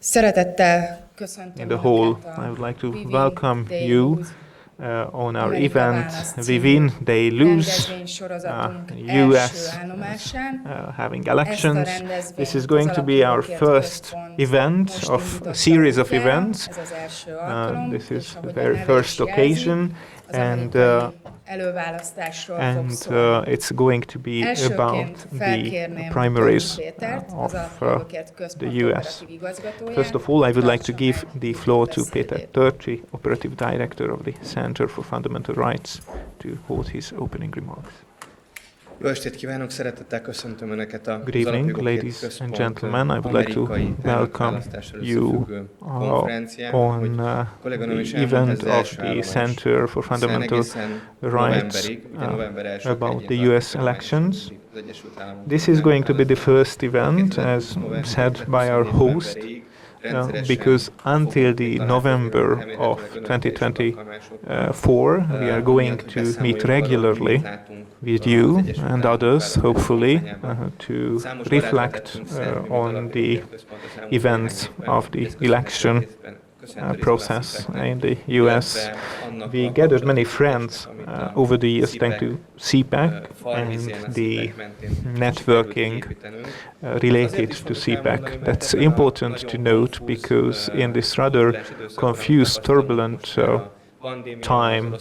Szeretettel köszöntöm In the whole, Önöket I would like to Win, welcome They you Lose on our Amerika event, Válasz We című Win, They Lose, rendezvénysorozatunk US első állomásán. having Ezt a elections. rendezvényt This is az going to be our Alapjogokért first Központ event most of a indította series of útjára. events. Ez az első alkalom, This is és the ahogy a very neve first is jelzi, occasion, az and amerikai előválasztásról fog szólni. it's going to be Elsőként about the felkérném primaries Pétert, az of Alapjogokért Központ the US. operatív igazgatóját. First of all, I would like to give Tartsa the meg floor to beszédét. Péter Törcsi, Operative Director of the Center for Fundamental Rights, to hold his opening remarks. Jó estét kívánok, szeretettel köszöntöm Önöket a Good evening, ladies and gentlemen. I would like to welcome you on the event of the Center for Fundamental Rights about the US elections. This is going to be the first event, as said by our host, because until the November of 2024, we are going to meet regularly with you and others, hopefully, to reflect on the events of the election process in the US. We gathered many friends over the years thanks to CPAC and the networking related to CPAC. That's important to note because in this rather confused, turbulent time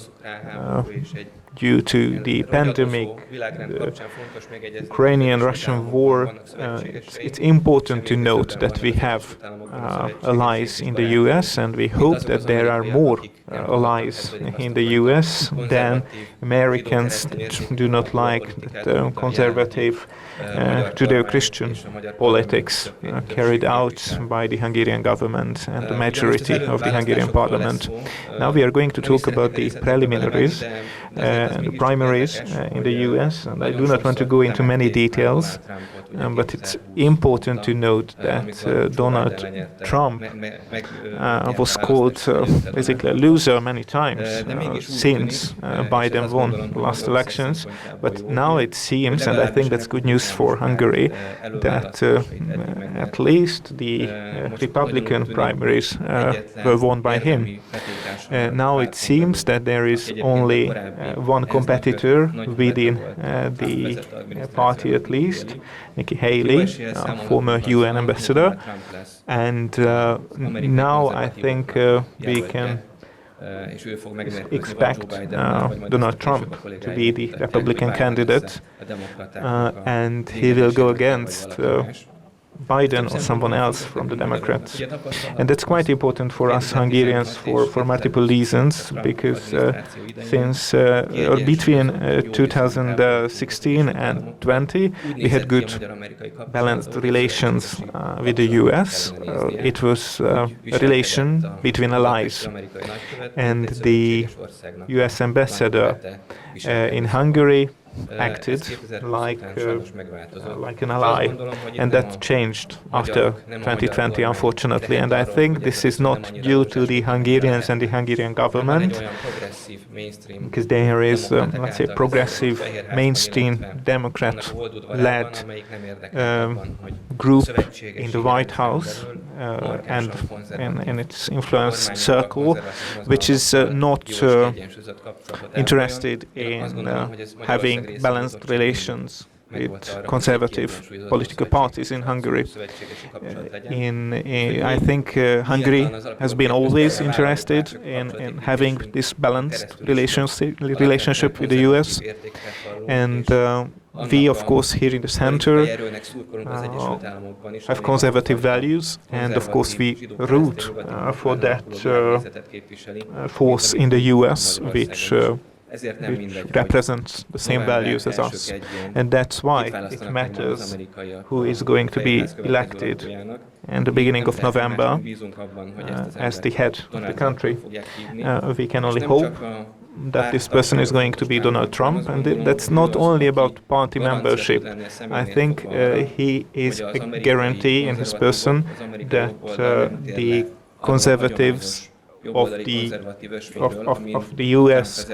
due to the pandemic, the Ukrainian-Russian war, it's important to note that we have allies in the US, and we hope that there are more allies in the US than Americans that do not like the conservative Judeo-Christian politics carried out by the Hungarian government and the majority of the Hungarian parliament. Now we are going to talk about the preliminaries and the primaries in the US, and I do not want to go into many details, but it's important to note that Donald Trump was called basically a loser many times since Biden won the last elections, but now it seems, and I think that's good news for Hungary, that at least the Republican primaries were won by him. Now it seems that there is only one competitor within the party, at least, Nikki Haley, former UN ambassador, and now I think we can expect Donald Trump to be the Republican candidate, and he will go against Biden or someone else from the Democrats. And that's quite important for us Hungarians for multiple reasons, because since or between 2016 and 20, we had good balanced relations with the US. It was a relation between allies. And the US ambassador in Hungary acted like an ally, and that changed after 2020, unfortunately. And I think this is not due to the Hungarians and the Hungarian government, because there is, let's say, progressive, mainstream, Democrat-led group in the White House and in its influence circle, which is not interested in having balanced relations with conservative political parties in Hungary. I think Hungary has been always interested in having this balanced relationship with the US, and we, of course, here in the center have conservative values, and of course we root for that force in the US which represents the same values as us. And that's why it matters who is going to be elected in the beginning of November as the head of the country. We can only hope that this person is going to be Donald Trump, and that's not only about party membership. I think he is a guarantee in his person that the conservatives of the US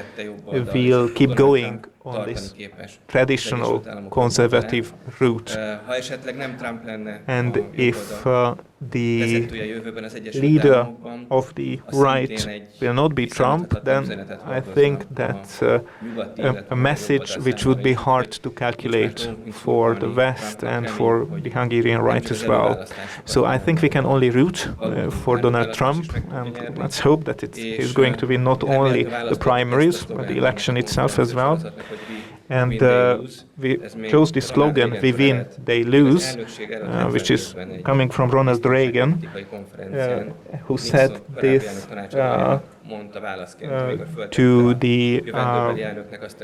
will keep going on this traditional conservative route. And if the leader of the right will not be Trump, then I think that's a message which would be hard to calculate for the West and for the Hungarian right as well. So I think we can only root for Donald Trump, and let's hope that it is going to be not only the primaries, but the election itself as well. And we chose the slogan, "We win, they lose," which is coming from Ronald Reagan, who said this to the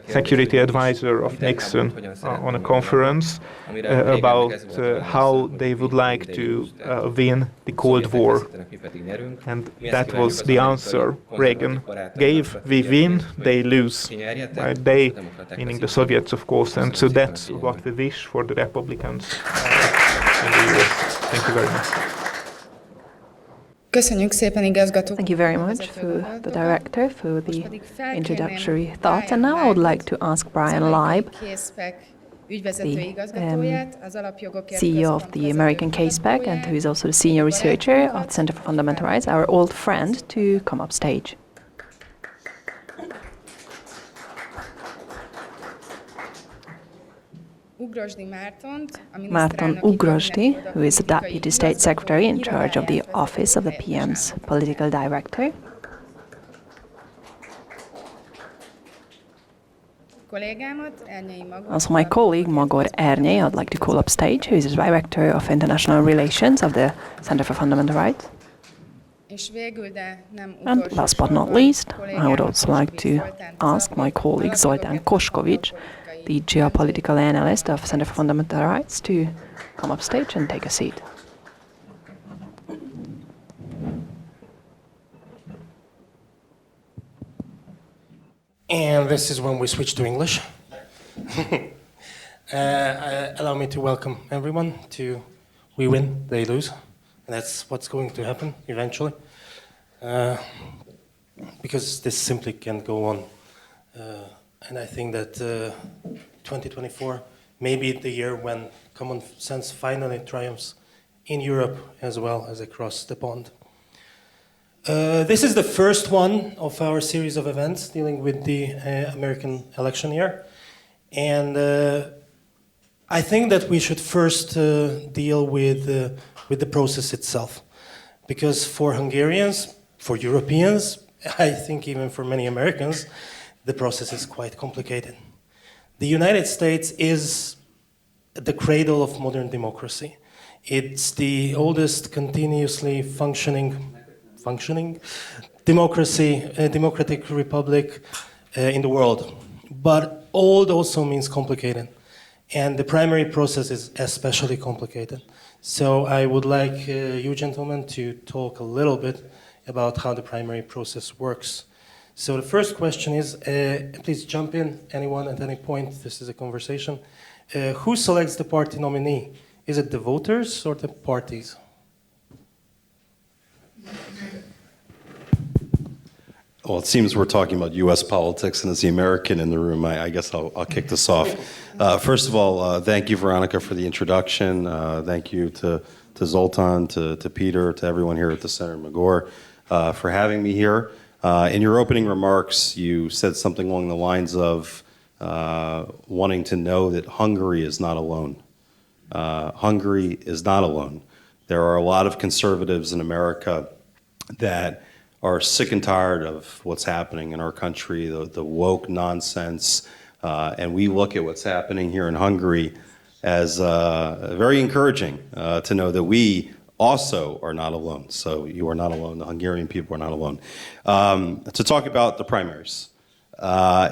security advisor of Nixon on a conference about how they would like to win the Cold War. And that was the answer Reagan gave: "We win, they lose." They, meaning the Soviets, of course. And so that's what we wish for the Republicans in the US. Thank you very much. Köszönjük szépen, igazgató. Thank you very much for the director for the introductory thoughts. And now I would like to ask Bryan Leib, the CEO of the American CASEPAC and who is also the senior researcher of the Center for Fundamental Rights, our old friend, to come up stage. Márton Ugrósdy, who is the Deputy State Secretary in charge of the Office of the PM's Political Director. Also my colleague Magor Ernyei, I'd like to call up stage, who is the Director of International Relations of the Center for Fundamental Rights. And last but not least, I would also like to ask my colleague Zoltán Koskovics, the geopolitical analyst of Center for Fundamental Rights, to come up stage and take a seat. And this is when we switch to English. Allow me to welcome everyone to We Win, They Lose. And that's what's going to happen eventually. Because this simply can't go on. And I think that 2024 may be the year when common sense finally triumphs in Europe as well as across the pond. This is the first one of our series of events dealing with the American election year. And I think that we should first deal with the process itself. Because for Hungarians, for Europeans, I think even for many Americans, the process is quite complicated. The United States is the cradle of modern democracy. It's the oldest continuously functioning democratic republic in the world. But old also means complicated. And the primary process is especially complicated. So I would like you gentlemen to talk a little bit about how the primary process works. So the first question is, please jump in, anyone at any point, this is a conversation. Who selects the party nominee? Is it the voters or the parties? Well, it seems we're talking about U.S. politics, and as the American in the room, I guess I'll kick this off. First of all, thank you, Veronica, for the introduction. Thank you to Zoltán, to Peter, to everyone here at the Center, Magor, for having me here. In your opening remarks, you said something along the lines of wanting to know that Hungary is not alone. Hungary is not alone. There are a lot of conservatives in America that are sick and tired of what's happening in our country, the woke nonsense, and we look at what's happening here in Hungary as very encouraging to know that we also are not alone. So you are not alone. The Hungarian people are not alone. To talk about the primaries.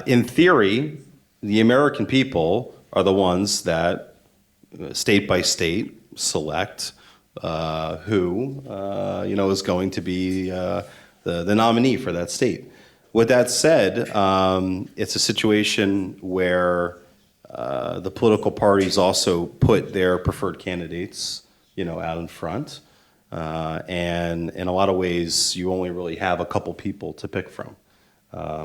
In theory, the American people are the ones that, state by state, select who is going to be the nominee for that state. With that said, it's a situation where the political parties also put their preferred candidates out in front. And in a lot of ways, you only really have a couple people to pick from.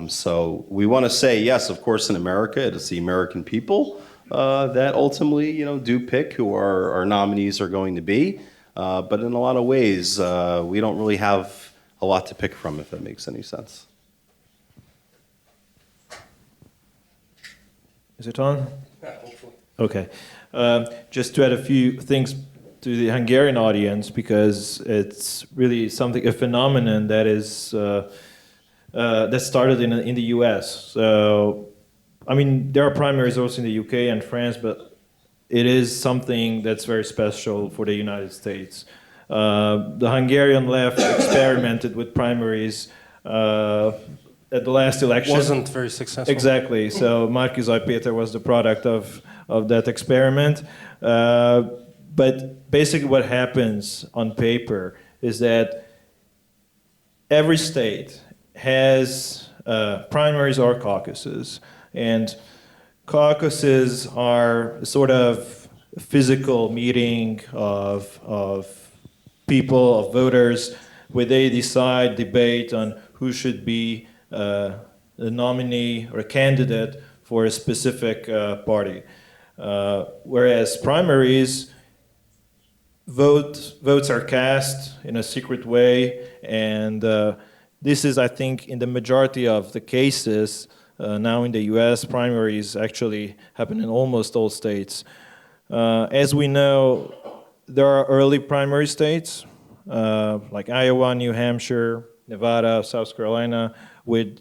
So we want to say, yes, of course, in America, it's the American people that ultimately, do pick who our nominees are going to be. But in a lot of ways, we don't really have a lot to pick from, if that makes any sense. Is it on? Okay. Just to add a few things to the Hungarian audience, because it's really a phenomenon that is that started in the U.S. So, I mean, there are primaries also in the U.K. and France, but it is something that's very special for the United States. The Hungarian left experimented with primaries at the last election. Wasn't very successful. Exactly. So Péter was the product of that experiment. But basically what happens on paper is that every state has primaries or caucuses. And caucuses are sort of a physical meeting of people, of voters, where they decide, debate on who should be a nominee or a candidate for a specific party. Whereas primaries, votes are cast in a secret way, and this is, I think, in the majority of the cases now in the US, primaries actually happen in almost all states. As we know, there are early primary states, like Iowa, New Hampshire, Nevada, South Carolina, with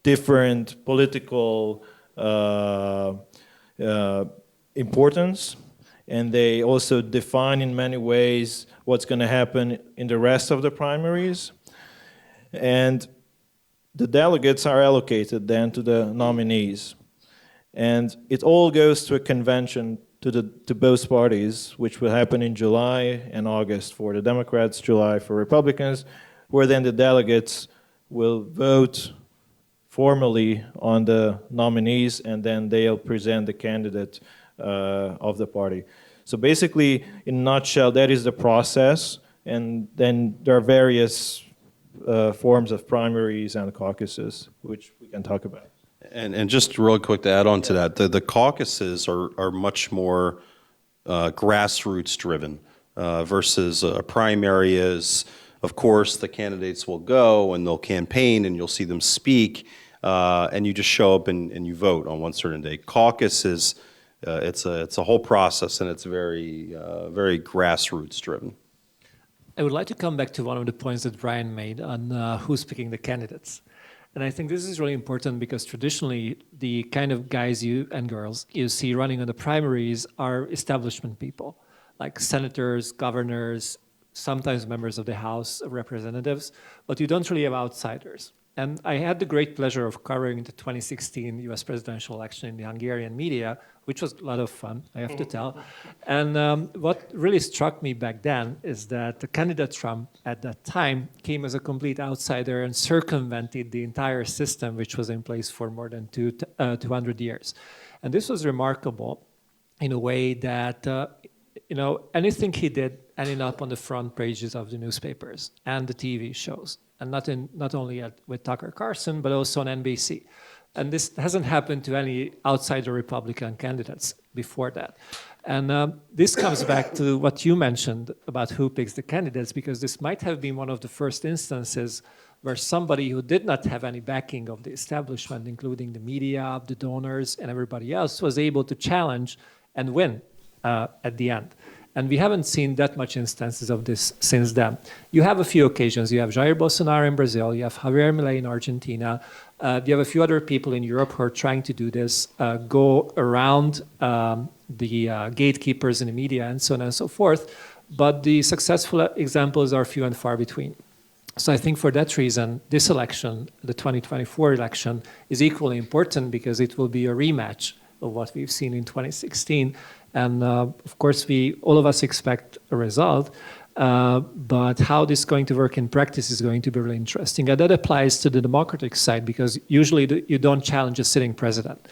different political importance, and they also define in many ways what's going to happen in the rest of the primaries. And the delegates are allocated then to the nominees. And it all goes to a convention to both parties, which will happen in July and August for the Democrats, July for Republicans, where then the delegates will vote formally on the nominees, and then they'll present the candidate of the party. So basically, in a nutshell, that is the process, and then there are various forms of primaries and caucuses, which we can talk about. And just real quick to add on to that, the caucuses are much more grassroots driven versus a primary is, of course, the candidates will go and they'll campaign and you'll see them speak, and you just show up and you vote on one certain day. Caucuses, it's a whole process, and it's very grassroots driven. I would like to come back to one of the points that Bryan made on who's picking the candidates. And I think this is really important because traditionally the kind of guys and girls you see running on the primaries are establishment people, like senators, governors, sometimes members of the House of Representatives, but you don't really have outsiders. And I had the great pleasure of covering the 2016 US presidential election in the Hungarian media, which was a lot of fun, I have to tell. And what really struck me back then is that the candidate Trump at that time came as a complete outsider and circumvented the entire system, which was in place for more than 200 years. And this was remarkable in a way that anything he did ended up on the front pages of the newspapers and the TV shows. And not only with Tucker Carlson, but also on NBC. And this hasn't happened to any outsider Republican candidates before that. And this comes back to what you mentioned about who picks the candidates, because this might have been one of the first instances where somebody who did not have any backing of the establishment, including the media, the donors, and everybody else, was able to challenge and win at the end. And we haven't seen that much instances of this since then. You have a few occasions. You have Jair Bolsonaro in Brazil. You have Javier Milei in Argentina. You have a few other people in Europe who are trying to do this, go around the gatekeepers in the media and so on and so forth. But the successful examples are few and far between. So I think for that reason, this election, the 2024 election, is equally important because it will be a rematch of what we've seen in 2016. And of course, all of us expect a result, but how this is going to work in practice is going to be really interesting. And that applies to the Democratic side, because usually you don't challenge a sitting president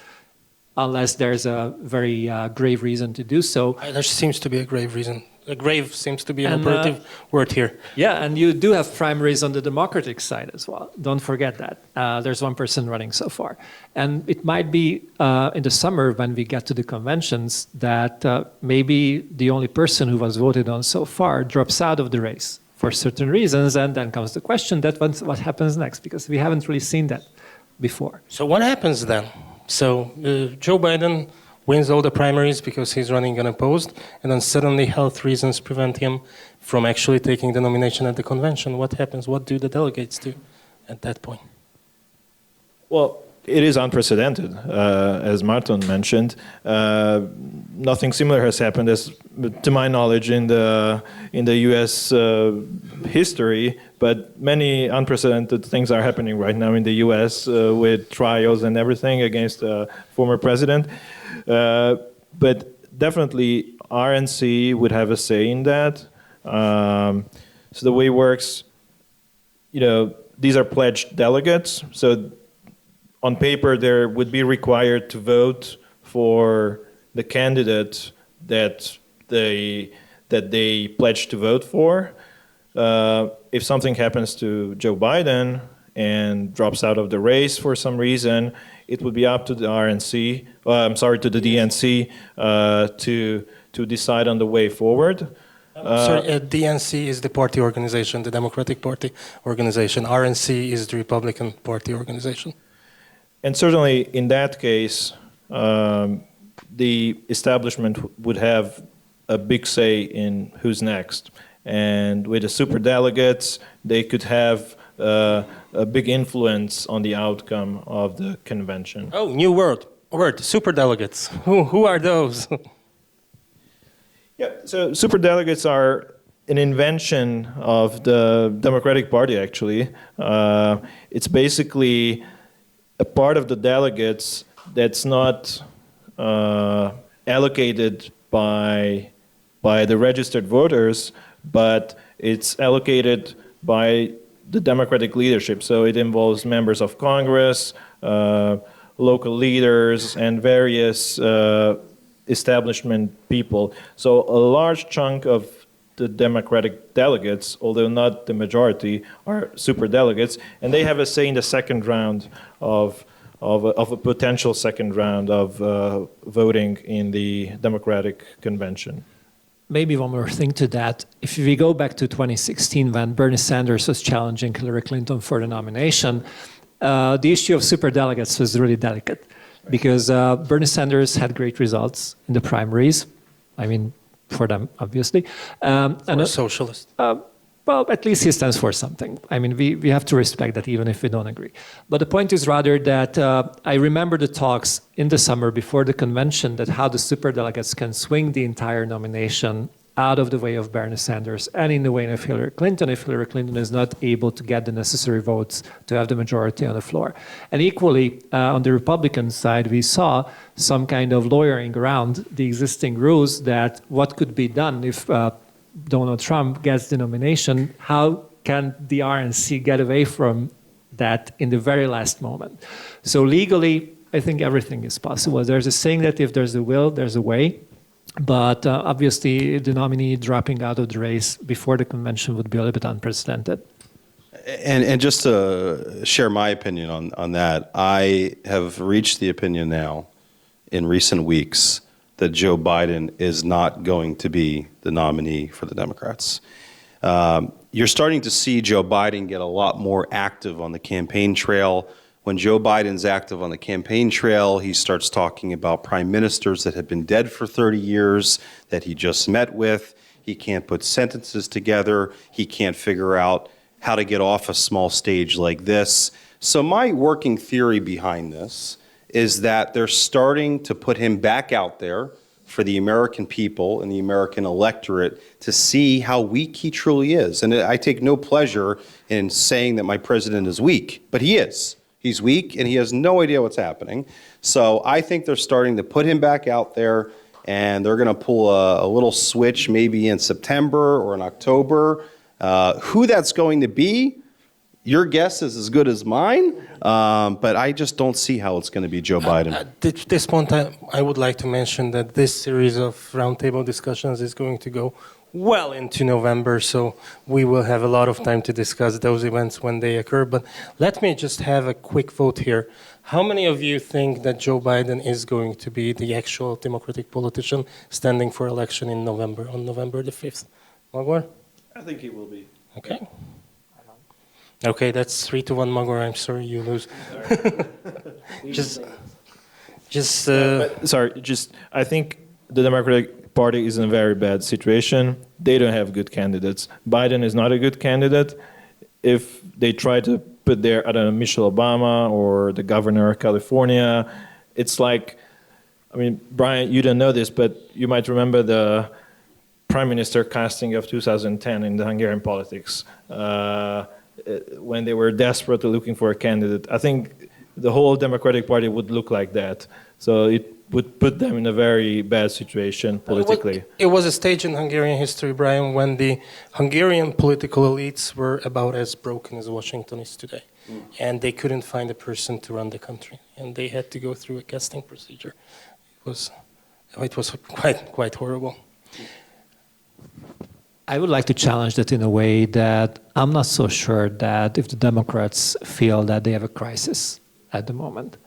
unless there's a very grave reason to do so. There seems to be a grave reason. grave seems to be an And, operative word here. Yeah, and you do have primaries on the Democratic side as well. Don't forget that. There's one person running so far. And it might be in the summer when we get to the conventions that maybe the only person who was voted on so far drops out of the race for certain reasons. And then comes the question that what happens next, because we haven't really seen that before. So what happens then? So Joe Biden wins all the primaries because he's running unopposed, and then suddenly health reasons prevent him from actually taking the nomination at the convention. What happens? What do the delegates do at that point? Well, it is unprecedented, as Márton mentioned. Nothing similar has happened, to my knowledge, in the U.S. History. But many unprecedented things are happening right now in the U.S. With trials and everything against a former president. But definitely, RNC would have a say in that. So the way it works, these are pledged delegates. So on paper, they would be required to vote for the candidate that they pledge to vote for. If something happens to Joe Biden and drops out of the race for some reason, it would be up to the RNC, to the DNC, to decide on the way forward. DNC is the party organization, the Democratic Party organization. RNC is the Republican Party organization. And certainly in that case, the establishment would have a big say in who's next. And with the superdelegates, they could have a big influence on the outcome of the convention. Oh, new word, superdelegates. Who are those? Yeah, so superdelegates are an invention of the Democratic Party, actually. It's basically a part of the delegates that's not allocated by the registered voters, but it's allocated by the Democratic leadership. So it involves members of Congress, local leaders, and various establishment people. So a large chunk of the Democratic delegates, although not the majority, are superdelegates, and they have a say in the second round of a potential second round of voting in the Democratic convention. Maybe one more thing to that. If we go back to 2016, when Bernie Sanders was challenging Hillary Clinton for the nomination, the issue of superdelegates was really delicate because Bernie Sanders had great results in the primaries. I mean, for them, obviously. And a socialist. Well, at least he stands for something. I mean, we have to respect that even if we don't agree. But the point is rather that I remember the talks in the summer before the convention that how the superdelegates can swing the entire nomination out of the way of Bernie Sanders and in the way of Hillary Clinton if Hillary Clinton is not able to get the necessary votes to have the majority on the floor. And equally, on the Republican side, we saw some kind of lawyering around the existing rules that what could be done if Donald Trump gets the nomination, how can the RNC get away from that in the very last moment? So legally, I think everything is possible. There's a saying that if there's a will, there's a way. But obviously, the nominee dropping out of the race before the convention would be a little bit unprecedented. And just to share my opinion on that, I have reached the opinion now in recent weeks that Joe Biden is not going to be the nominee for the Democrats. You're starting to see Joe Biden get a lot more active on the campaign trail. When Joe Biden's active on the campaign trail, he starts talking about prime ministers that have been dead for 30 years that he just met with. He can't put sentences together. He can't figure out how to get off a small stage like this. So my working theory behind this is that they're starting to put him back out there for the American people and the American electorate to see how weak he truly is. And I take no pleasure in saying that my president is weak, but he is. He's weak and he has no idea what's happening. So I think they're starting to put him back out there and they're going to pull a little switch maybe in September or in October. Who that's going to be, your guess is as good as mine, but I just don't see how it's going to be Joe Biden. At this point, I would like to mention that this series of roundtable discussions is going to go well into November, so we will have a lot of time to discuss those events when they occur. But let me just have a quick vote here. How many of you think that Joe Biden is going to be the actual Democratic politician standing for election in November, on November the 5th? Magor? I think he will be. Okay. Okay, that's 3-1, Magor. I'm sorry you lose. I think the Democratic Party is in a very bad situation. They don't have good candidates. Biden is not a good candidate. If they try to put there, I don't know, Michelle Obama or the governor of California, it's like, I mean, Bryan, you don't know this, but you might remember the prime minister casting of 2010 in the Hungarian politics, when they were desperately looking for a candidate. I think the whole Democratic Party would look like that. So it would put them in a very bad situation politically. It was a stage in Hungarian history, Bryan, when the Hungarian political elites were about as broken as Washington is today. And they couldn't find a person to run the country. And they had to go through a casting procedure. It was quite horrible. I would like to challenge that in a way that I'm not so sure that if the Democrats feel that they have a crisis at the moment.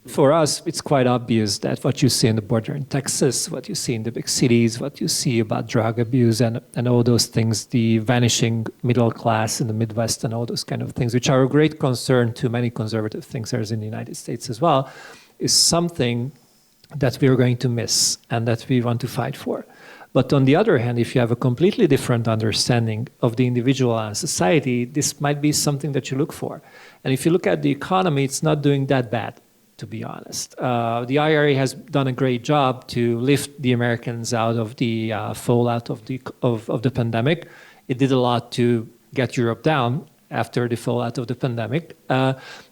For us, it's quite obvious that what you see on the border in Texas, what you see in the big cities, what you see about drug abuse and all those things, the vanishing middle class in the Midwest and all those kind of things, which are a great concern to many conservative thinkers in the United States as well, is something that we're going to miss and that we want to fight for. But on the other hand, if you have a completely different understanding of the individual and society, this might be something that you look for. And if you look at the economy, it's not doing that bad, to be honest. The IRA has done a great job to lift the Americans out of the fallout of the pandemic. It did a lot to get Europe down after the fallout of the pandemic.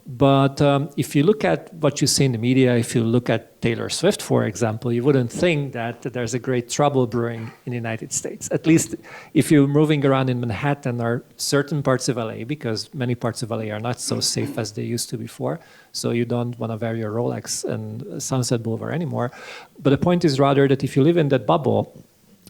But if you look at what you see in the media, if you look at Taylor Swift, for example, you wouldn't think that there's a great trouble brewing in the United States. At least if you're moving around in Manhattan or certain parts of LA, because many parts of LA are not so safe as they used to before. So you don't want to wear your Rolex and Sunset Boulevard anymore. But the point is rather that if you live in that bubble,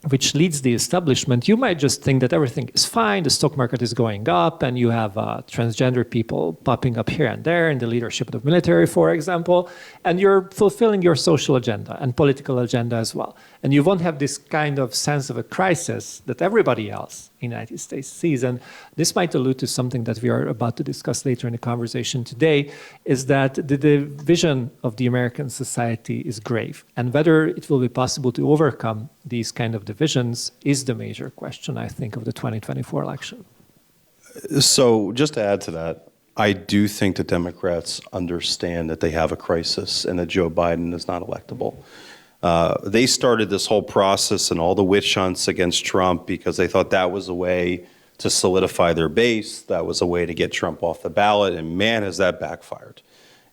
which leads the establishment, you might just think that everything is fine, the stock market is going up, and you have transgender people popping up here and there in the leadership of the military, for example, and you're fulfilling your social agenda and political agenda as well. And you won't have this kind of sense of a crisis that everybody else in the United States sees. And this might allude to something that we are about to discuss later in the conversation today, is that the division of the American society is grave. And whether it will be possible to overcome these kind of divisions is the major question, I think, of the 2024 election. So just to add to that, I do think the Democrats understand that they have a crisis and that Joe Biden is not electable. They started this whole process and all the witch hunts against Trump because they thought that was a way to solidify their base, that was a way to get Trump off the ballot, and man, has that backfired.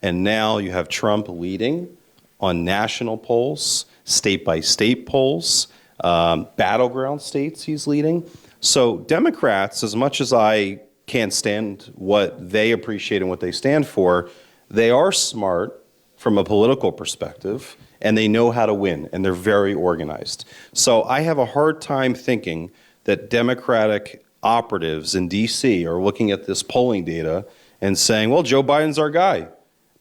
And now you have Trump leading on national polls, state-by-state polls, battleground states he's leading. So Democrats, as much as I can't stand what they appreciate and what they stand for, they are smart from a political perspective, and they know how to win, and they're very organized. So I have a hard time thinking that Democratic operatives in D.C. are looking at this polling data and saying, well, Joe Biden's our guy.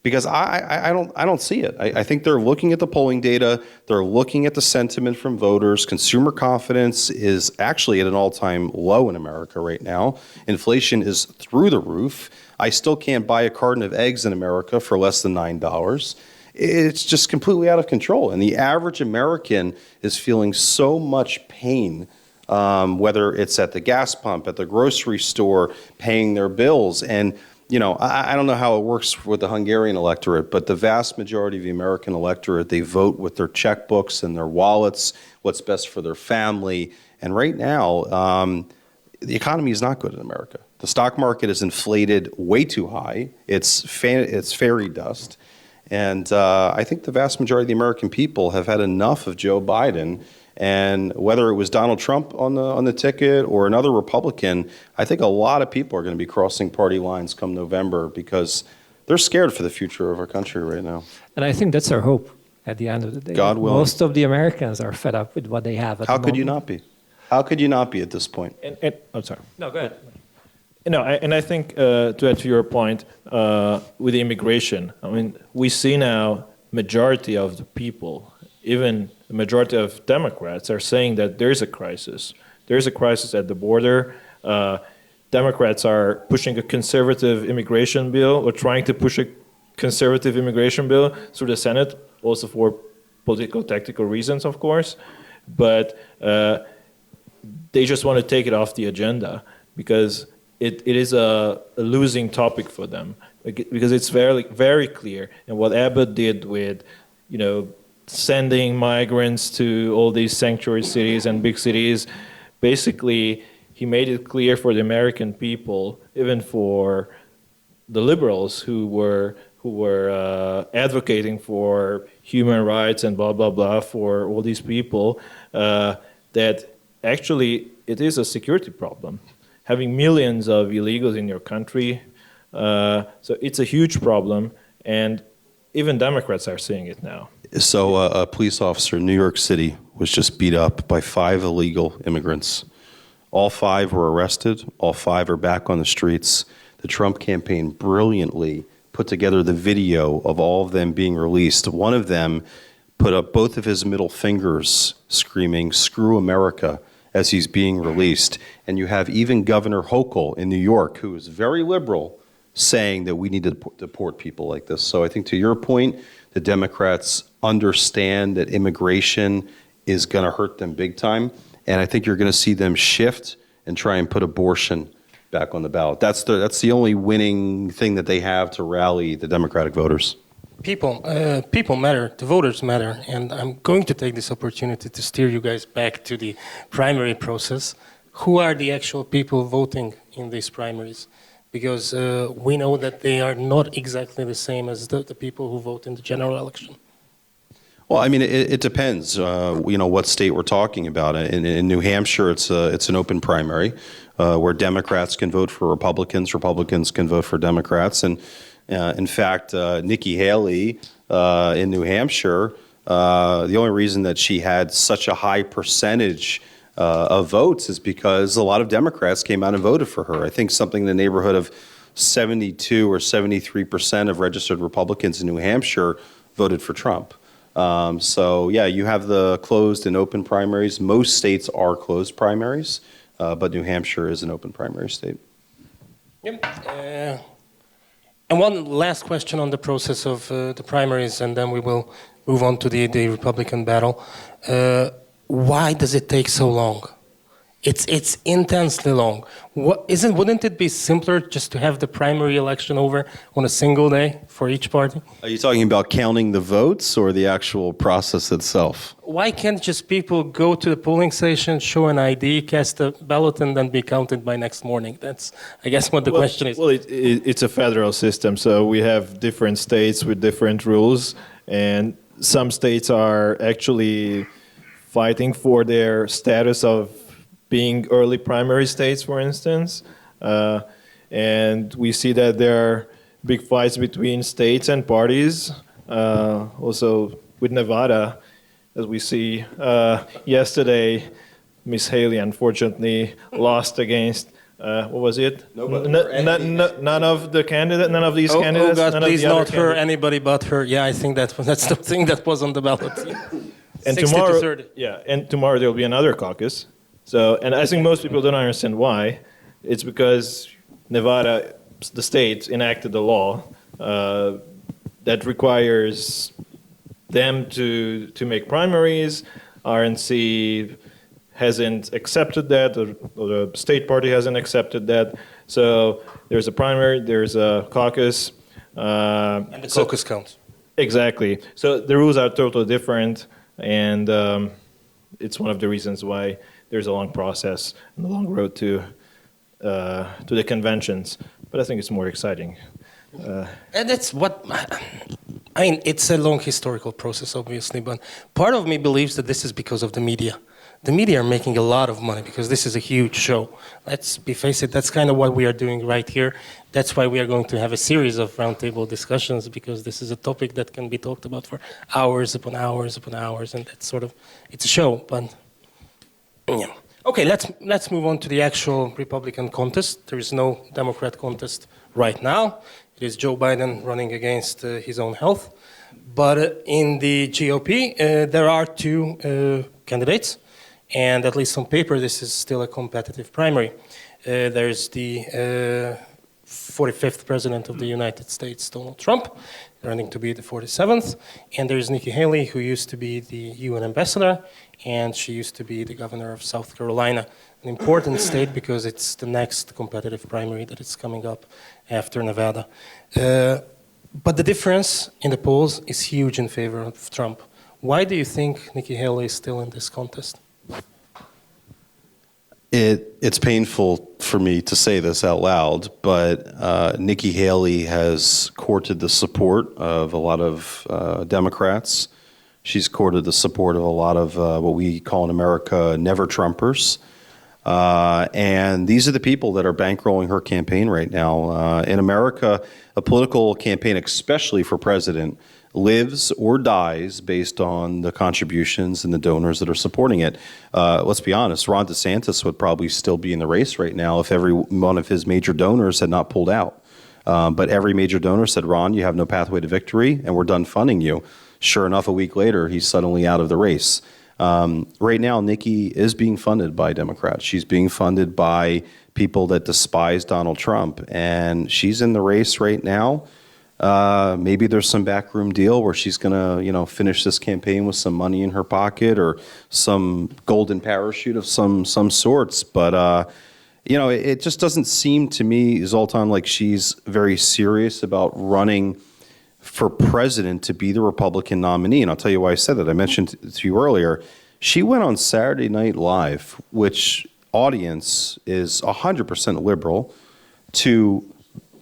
Because I don't see it. I think they're looking at the polling data, they're looking at the sentiment from voters. Consumer confidence is actually at an all-time low in America right now. Inflation is through the roof. I still can't buy a carton of eggs in America for less than $9. It's just completely out of control. And the average American is feeling so much pain, whether it's at the gas pump, at the grocery store, paying their bills. And you know, I don't know how it works with the Hungarian electorate, but the vast majority of the American electorate, they vote with their checkbooks and their wallets, what's best for their family. And right now, the economy is not good in America. The stock market is inflated way too high. It's fairy dust. And I think the vast majority of the American people have had enough of Joe Biden. And whether it was Donald Trump on the ticket or another Republican, I think a lot of people are going to be crossing party lines come November because they're scared for the future of our country right now. And I think that's our hope at the end of the day. God willing. Most of the Americans are fed up with what they have at the moment. How could you not be? How could you not be at this point? I'm sorry. No, go ahead. No, I think to add to your point with the immigration, I mean, we see now majority of the people, even the majority of Democrats, are saying that there's a crisis. There's a crisis at the border. Democrats are pushing a conservative immigration bill, or trying to push a conservative immigration bill through the Senate, also for political, tactical reasons, of course. But they just want to take it off the agenda because it is a losing topic for them. Because it's very, very clear. And what Abbott did with, sending migrants to all these sanctuary cities and big cities, basically, he made it clear for the American people, even for the liberals who were advocating for human rights and blah blah blah for all these people, that actually it is a security problem. Having millions of illegals in your country, so it's a huge problem, and even Democrats are seeing it now. So a police officer in New York City was just beat up by 5 illegal immigrants. All 5 were arrested. All 5 are back on the streets. The Trump campaign brilliantly put together the video of all of them being released. One of them put up both of his middle fingers screaming, "Screw America," as he's being released. And you have even Governor Hochul in New York, who is very liberal, saying that we need to deport people like this. So I think to your point, the Democrats understand that immigration is going to hurt them big time. And I think you're going to see them shift and try and put abortion back on the ballot. That's the only winning thing that they have to rally the Democratic voters. People matter, the voters matter, and I'm going to take this opportunity to steer you guys back to the primary process. Who are the actual people voting in these primaries? Because we know that they are not exactly the same as the people who vote in the general election. Well, I mean, it depends, what state we're talking about. In New Hampshire, it's an open primary where Democrats can vote for Republicans, Republicans can vote for Democrats. And in fact, Nikki Haley in New Hampshire, the only reason that she had such a high percentage of votes is because a lot of Democrats came out and voted for her. I think something in the neighborhood of 72 or 73% of registered Republicans in New Hampshire voted for Trump. You have the closed and open primaries. Most states are closed primaries, but New Hampshire is an open primary state. Yep. And one last question on the process of the primaries, and then we will move on to the Republican battle. Why does it take so long? It's intensely long. Wouldn't it be simpler just to have the primary election over on a single day for each party? Are you talking about counting the votes or the actual process itself? Why can't just people go to the polling station, show an ID, cast a ballot, and then be counted by next morning? That's, I guess, what the question is. Well, it's a federal system, so we have different states with different rules, and some states are actually fighting for their status of being early primary states, for instance. And we see that there are big fights between states and parties. Also with Nevada, as we see yesterday, Miss Haley unfortunately lost against, what was it? None of these candidates. Oh God, none please of the not other her, candidates. anybody but her. Yeah, I think that's the thing that was on the ballot. And 60 to 30. tomorrow there will be another caucus. So, and I think most people don't understand why. It's because Nevada, the state, enacted a law that requires them to make primaries. RNC hasn't accepted that, or the state party hasn't accepted that. So there's a primary, there's a caucus. And the caucus counts. Exactly. So the rules are totally different, and it's one of the reasons why there's a long process and a long road to the conventions. But I think it's more exciting. And that's what, I mean, it's a long historical process, obviously, but part of me believes that this is because of the media. The media are making a lot of money because this is a huge show. Let's face it, that's kind of what we are doing right here. That's why we are going to have a series of roundtable discussions, because this is a topic that can be talked about for hours upon hours upon hours, and that's sort of, it's a show, but yeah. Okay, let's move on to the actual Republican contest. There is no Democrat contest right now. It is Joe Biden running against his own health. But in the GOP, there are two candidates, and at least on paper, this is still a competitive primary. There's the 45th President of the United States, Donald Trump, running to be the 47th, and there's Nikki Haley, who used to be the UN ambassador, and she used to be the governor of South Carolina, an important state because it's the next competitive primary that is coming up after Nevada. But the difference in the polls is huge in favor of Trump. Why do you think Nikki Haley is still in this contest? It's painful for me to say this out loud, but Nikki Haley has courted the support of a lot of Democrats. She's courted the support of a lot of what we call in America never-Trumpers. And these are the people that are bankrolling her campaign right now. In America, a political campaign, especially for president, lives or dies based on the contributions and the donors that are supporting it. Let's be honest, Ron DeSantis would probably still be in the race right now if every one of his major donors had not pulled out. But every major donor said, Ron, you have no pathway to victory, and we're done funding you. Sure enough, a week later, he's suddenly out of the race. Right now, Nikki is being funded by Democrats. She's being funded by people that despise Donald Trump, and she's in the race right now. Maybe there's some backroom deal where she's going to, finish this campaign with some money in her pocket or some golden parachute of some sorts. But, it just doesn't seem to me, Zoltán, like she's very serious about running for president to be the Republican nominee. And I'll tell you why I said that. I mentioned to you earlier, she went on Saturday Night Live, which audience is 100% liberal, to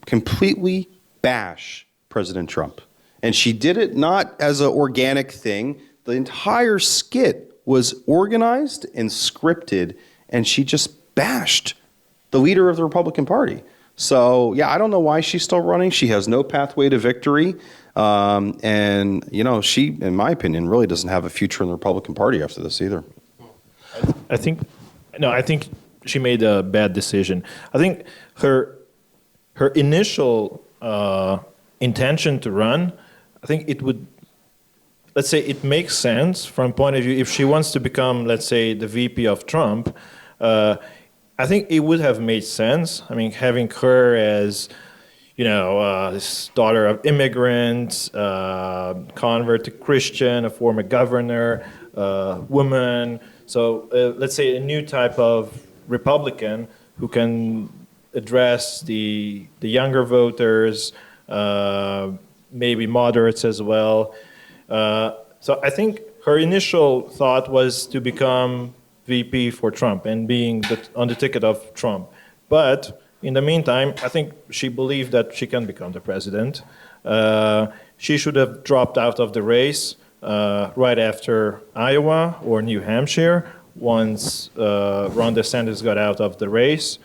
completely bash President Trump. And she did it not as an organic thing. The entire skit was organized and scripted, and she just bashed the leader of the Republican Party. So, yeah, I don't know why she's still running. She has no pathway to victory. And, she, in my opinion, really doesn't have a future in the Republican Party after this either. I think she made a bad decision. I think her initial intention to run, I think it would, let's say it makes sense from point of view, if she wants to become, let's say, the VP of Trump, I think it would have made sense. I mean, having her as, this daughter of immigrants, convert to Christian, a former governor, woman. So let's say a new type of Republican who can address the younger voters, maybe moderates as well. So I think her initial thought was to become VP for Trump and being on the ticket of Trump. But in the meantime, I think she believed that she can become the president. She should have dropped out of the race right after Iowa or New Hampshire once Ron DeSantis got out of the race.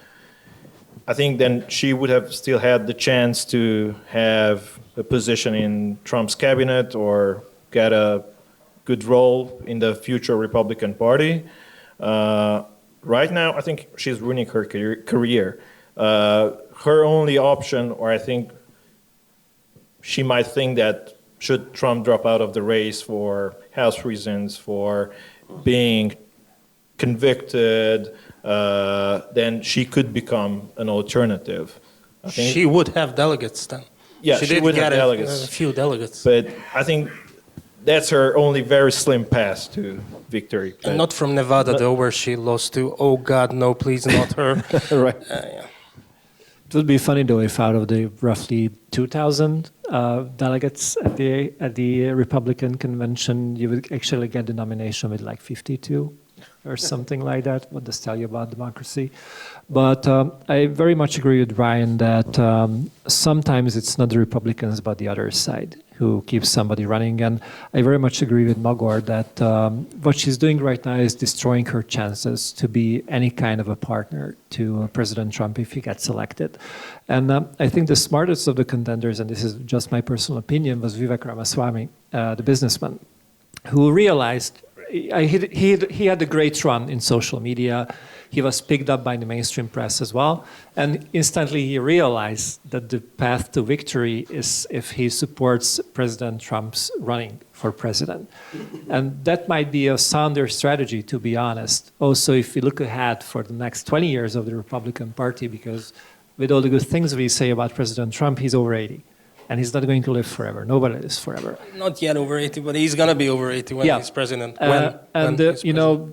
I think then she would have still had the chance to have a position in Trump's cabinet or get a good role in the future Republican Party. Right now, I think she's ruining her career. Her only option, or I think she might think that should Trump drop out of the race for health reasons, for being convicted, then she could become an alternative. I think she would have delegates then. Yeah, she would have delegates. A few delegates. But I think that's her only very slim path to victory. And not from Nevada, though, where she lost to, oh God, no, please, not her. Right. Yeah. It would be funny, though, if out of the roughly 2,000 delegates at the Republican convention, you would actually get the nomination with like 52 or something like that. What does tell you about democracy? But I very much agree with Bryan that sometimes it's not the Republicans but the other side who keeps somebody running. And I very much agree with Magor that what she's doing right now is destroying her chances to be any kind of a partner to President Trump if he gets elected. And I think the smartest of the contenders, and this is just my personal opinion, was Vivek Ramaswamy, the businessman, who realized he had a great run in social media. He was picked up by the mainstream press as well. And instantly he realized that the path to victory is if he supports President Trump's running for president. And that might be a sounder strategy, to be honest. Also, if we look ahead for the next 20 years of the Republican Party, because with all the good things we say about President Trump, he's over 80. And he's not going to live forever. Nobody lives forever. Not yet over 80, but he's going to be over 80 when he's president.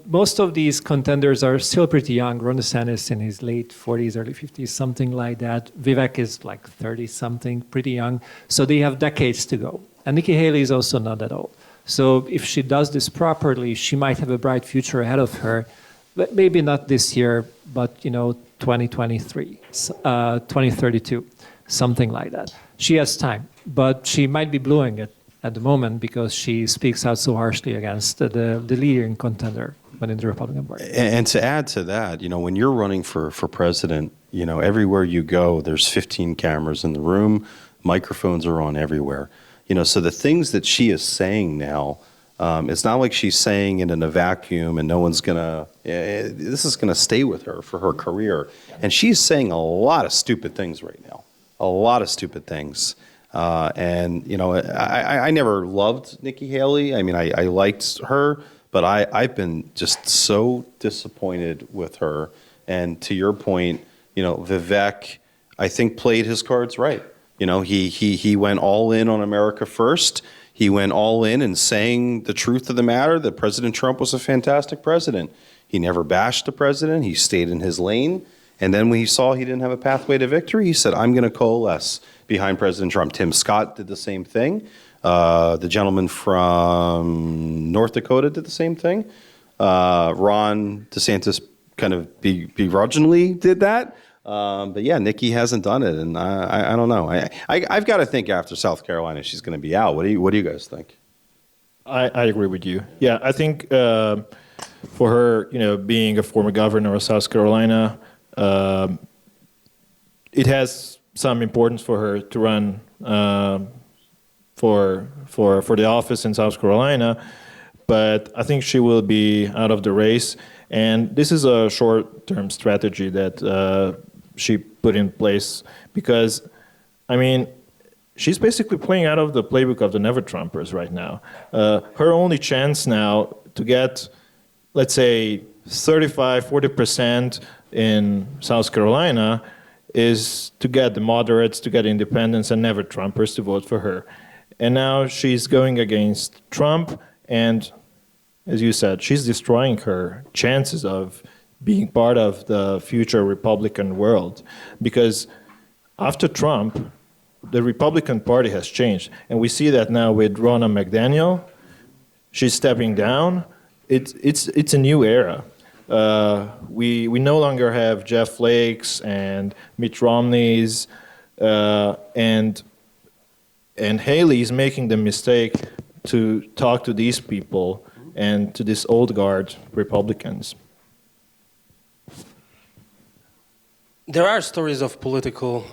Most of these contenders are still pretty young. Ron DeSantis in his late 40s, early 50s, something like that. Vivek is like 30-something, pretty young. So they have decades to go. And Nikki Haley is also not that old. So if she does this properly, she might have a bright future ahead of her. But maybe not this year, but 2023, 2032, something like that. She has time, but she might be blowing it at the moment because she speaks out so harshly against the leading contender within the Republican Party. And to add to that, when you're running for president, everywhere you go, there's 15 cameras in the room, microphones are on everywhere. So the things that she is saying now, it's not like she's saying it in a vacuum and no one's this is gonna stay with her for her career. And she's saying a lot of stupid things right now. A lot of stupid things. I never loved Nikki Haley. I mean, I liked her, but I've been just so disappointed with her. And to your point, Vivek, I think played his cards right. He went all in on America first. He went all in saying the truth of the matter, that President Trump was a fantastic president. He never bashed the president. He stayed in his lane. And then when he saw he didn't have a pathway to victory, he said, I'm going to coalesce behind President Trump. Tim Scott did the same thing. The gentleman from North Dakota did the same thing. Ron DeSantis kind of begrudgingly did that. But yeah, Nikki hasn't done it. And I don't know. I've got to think after South Carolina, she's going to be out. What do you guys think? I agree with you. Yeah, I think for her, being a former governor of South Carolina, it has some importance for her to run for the office in South Carolina, but I think she will be out of the race. And this is a short-term strategy that she put in place because, she's basically playing out of the playbook of the Never-Trumpers right now. Her only chance now to get, let's say, 35-40% in South Carolina is to get the moderates, to get independents and Never-Trumpers to vote for her. And now she's going against Trump, and as you said, she's destroying her chances of being part of the future Republican world. Because after Trump, the Republican Party has changed. And we see that now with Ronna McDaniel. She's stepping down. It's a new era. We no longer have Jeff Flakes and Mitt Romney's, and Haley is making the mistake to talk to these people and to this old guard Republicans. There are stories of political,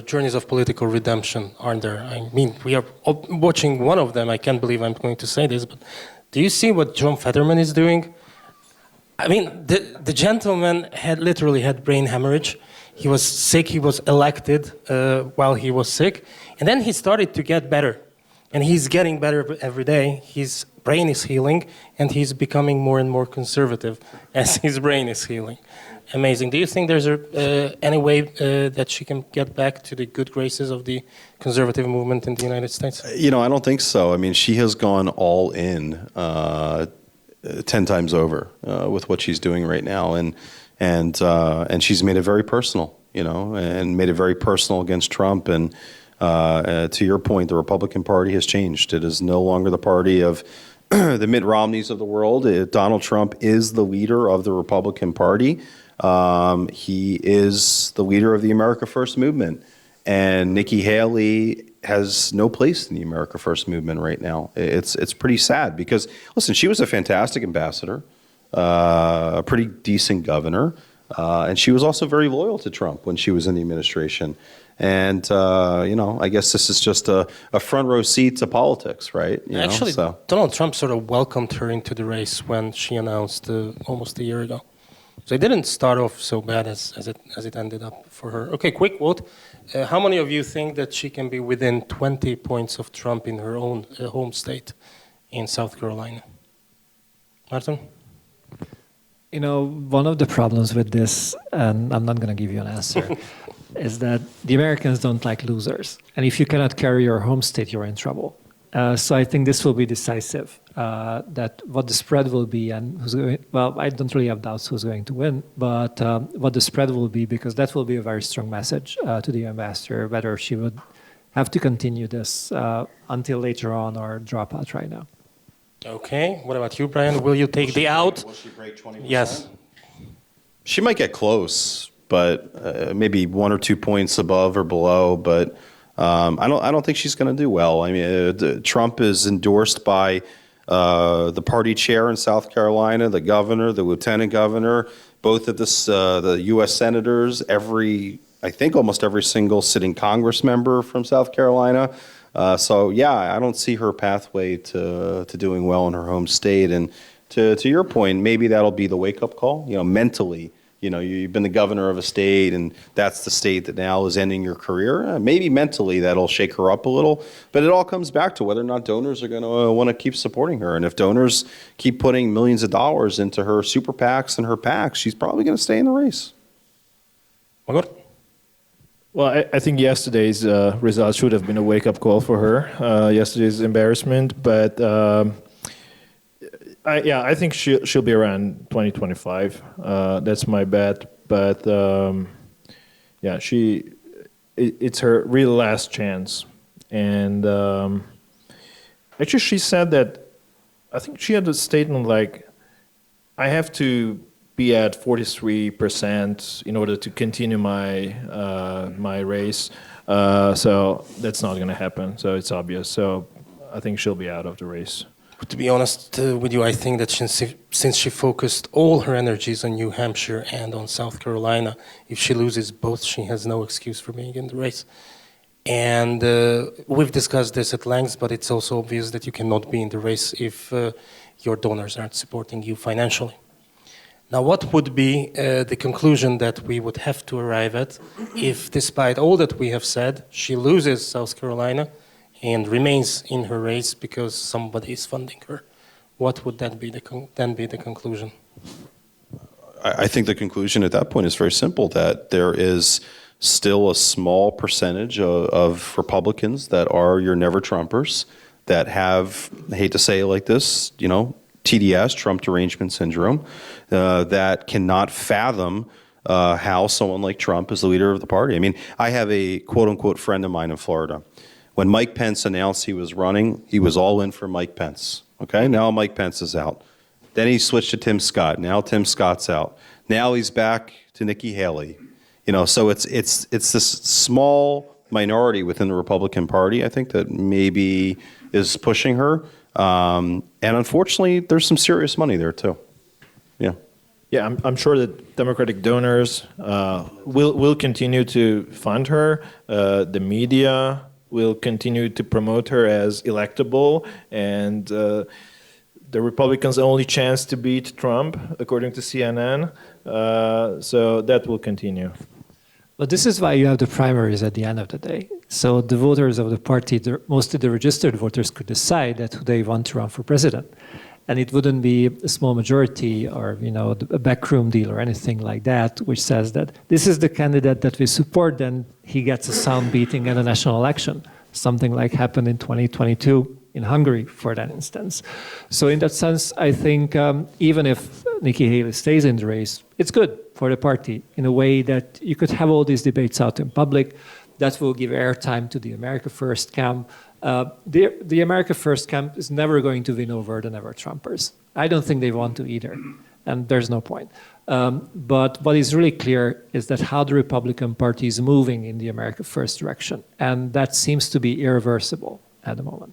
journeys of political redemption, aren't there? I mean, we are watching one of them. I can't believe I'm going to say this, but do you see what John Fetterman is doing? I mean, the gentleman literally had brain hemorrhage. He was sick. He was elected while he was sick. And then he started to get better. And he's getting better every day. His brain is healing, and he's becoming more and more conservative as his brain is healing. Amazing. Do you think there's any way that she can get back to the good graces of the conservative movement in the United States? I don't think so. I mean, she has gone all in 10 times over with what she's doing right now, and she's made it very personal, and made it very personal against Trump. And to your point, the Republican Party has changed. It is no longer the party of the Mitt Romneys of the world. Donald Trump is the leader of the Republican Party. He is the leader of the America First movement. And Nikki Haley has no place in the America First movement right now. It's pretty sad because, listen, she was a fantastic ambassador, a pretty decent governor, and she was also very loyal to Trump when she was in the administration. And, I guess this is just a front row seat to politics, right? Actually, Donald Trump sort of welcomed her into the race when she announced almost a year ago. So it didn't start off so bad as it ended up for her. Okay, quick vote. How many of you think that she can be within 20 points of Trump in her own home state in South Carolina? Márton? One of the problems with this, and I'm not going to give you an answer, is that the Americans don't like losers. And if you cannot carry your home state, you're in trouble. So I think this will be decisive, that what the spread will be and who's going, well, I don't really have doubts who's going to win, but what the spread will be, because that will be a very strong message to the ambassador, whether she would have to continue this until later on or drop out right now. Okay, what about you, Bryan? Will you take the out? Will she break 20%? Yes. She might get close, but maybe 1 or 2 points above or below. But I don't think she's going to do well. I mean, Trump is endorsed by the party chair in South Carolina, the governor, the lieutenant governor, both of the U.S. senators, I think almost every single sitting Congress member from South Carolina. So I don't see her pathway to doing well in her home state. And to your point, maybe that'll be the wake-up call. Mentally, you've been the governor of a state, and that's the state that now is ending your career. Maybe mentally that'll shake her up a little. But it all comes back to whether or not donors are going to want to keep supporting her. And if donors keep putting millions of dollars into her super PACs and her PACs, she's probably going to stay in the race. Magor? Well, I think yesterday's results should have been a wake-up call for her. Yesterday's embarrassment, but I think she'll be around 2025. That's my bet. But it's her real last chance. And actually, she said that. I think she had a statement like, "I have to be at 43% in order to continue my race." So that's not going to happen. So it's obvious. So I think she'll be out of the race. But to be honest with you, I think that since she focused all her energies on New Hampshire and on South Carolina, if she loses both, she has no excuse for being in the race. And we've discussed this at length, but it's also obvious that you cannot be in the race if your donors aren't supporting you financially. Now, what would be the conclusion that we would have to arrive at if, despite all that we have said, she loses South Carolina and remains in her race because somebody is funding her? What would that be then be the conclusion? I think the conclusion at that point is very simple, that there is still a small percentage of Republicans that are your never-Trumpers, that have, I hate to say it like this, TDS, Trump derangement syndrome, that cannot fathom how someone like Trump is the leader of the party. I mean, I have a quote-unquote friend of mine in Florida. When Mike Pence announced he was running, he was all in for Mike Pence. Okay, now Mike Pence is out. Then he switched to Tim Scott. Now Tim Scott's out. Now he's back to Nikki Haley. So it's this small minority within the Republican Party, I think, that maybe is pushing her. And unfortunately, there's some serious money there too. Yeah. Yeah, I'm sure that Democratic donors will continue to fund her. The media will continue to promote her as electable, and the Republicans' only chance to beat Trump, according to CNN. So that will continue. But this is why you have the primaries at the end of the day. So the voters of the party, mostly the registered voters, could decide that who they want to run for president. And it wouldn't be a small majority or, a backroom deal or anything like that, which says that this is the candidate that we support, then he gets a sound beating in a national election. Something like happened in 2022 in Hungary, for that instance. So in that sense, I think even if Nikki Haley stays in the race, it's good for the party in a way that you could have all these debates out in public. That will give airtime to the America First camp. The America First camp is never going to win over the never-Trumpers. I don't think they want to either, and there's no point. But what is really clear is that how the Republican Party is moving in the America First direction, and that seems to be irreversible at the moment.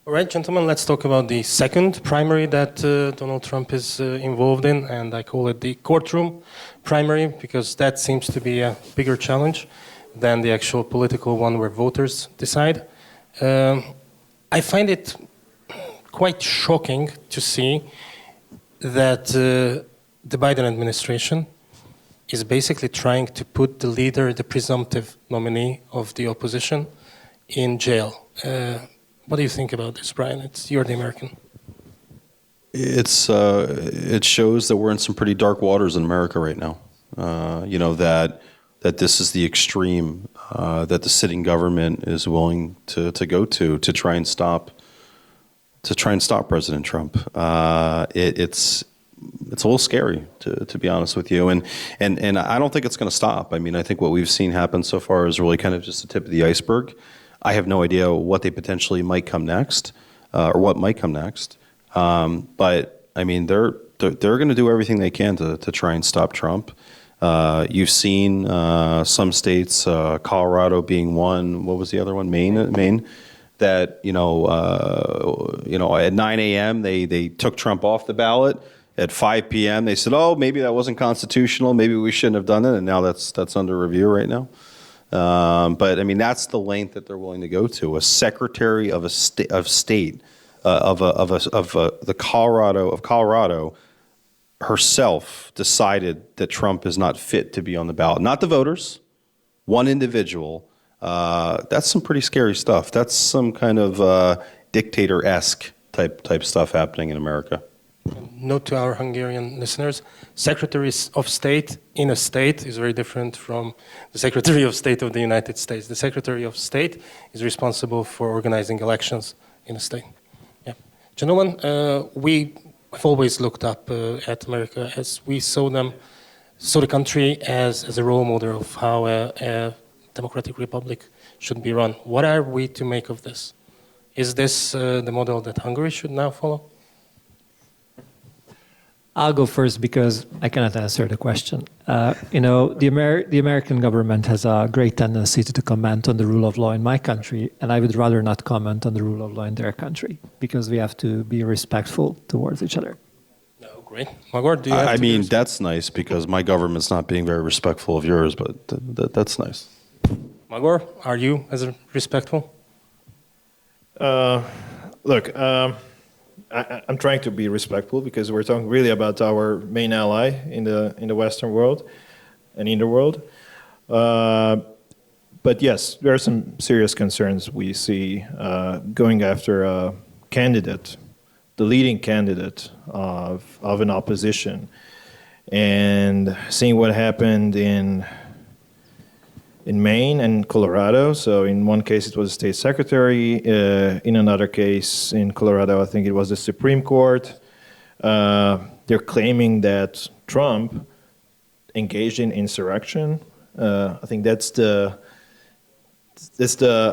All right, gentlemen, let's talk about the second primary that Donald Trump is involved in, and I call it the courtroom primary because that seems to be a bigger challenge. than the actual political one where voters decide. I find it quite shocking to see that the Biden administration is basically trying to put the leader, the presumptive nominee of the opposition, in jail. What do you think about this, Bryan? You're the American. It shows that we're in some pretty dark waters in America right now. That this is the extreme that the sitting government is willing to go to try and stop President Trump. It's a little scary to be honest with you, and I don't think it's going to stop. I mean, I think what we've seen happen so far is really kind of just the tip of the iceberg. I have no idea what they potentially might come next, or what might come next. But I mean, they're going to do everything they can to try and stop Trump. You've seen some states, Colorado being one. What was the other one? Maine. That at 9 a.m. they took Trump off the ballot. At 5 p.m. they said, "Oh, maybe that wasn't constitutional. Maybe we shouldn't have done it." And now that's under review right now. But I mean, that's the length that they're willing to go to. A secretary of state of Colorado herself decided that Trump is not fit to be on the ballot. Not the voters, one individual. That's some pretty scary stuff. That's some kind of dictator-esque type stuff happening in America. Note to our Hungarian listeners, secretaries of state in a state is very different from the Secretary of State of the United States. The Secretary of State is responsible for organizing elections in a state. Yeah. Gentlemen, I've always looked up at America as we saw the country as a role model of how a democratic republic should be run. What are we to make of this? Is this the model that Hungary should now follow? I'll go first because I cannot answer the question. The American government has a great tendency to comment on the rule of law in my country, and I would rather not comment on the rule of law in their country because we have to be respectful towards each other. No, great. Magor, do you have I mean, that's nice because my government's not being very respectful of yours, but that's nice. Magor, are you as respectful? Look, I'm trying to be respectful because we're talking really about our main ally in the Western world and in the world. But yes, there are some serious concerns we see going after a candidate, the leading candidate of an opposition, and seeing what happened in Maine and Colorado. So in one case it was a state secretary, in another case in Colorado I think it was the Supreme Court. They're claiming that Trump engaged in insurrection. I think that's the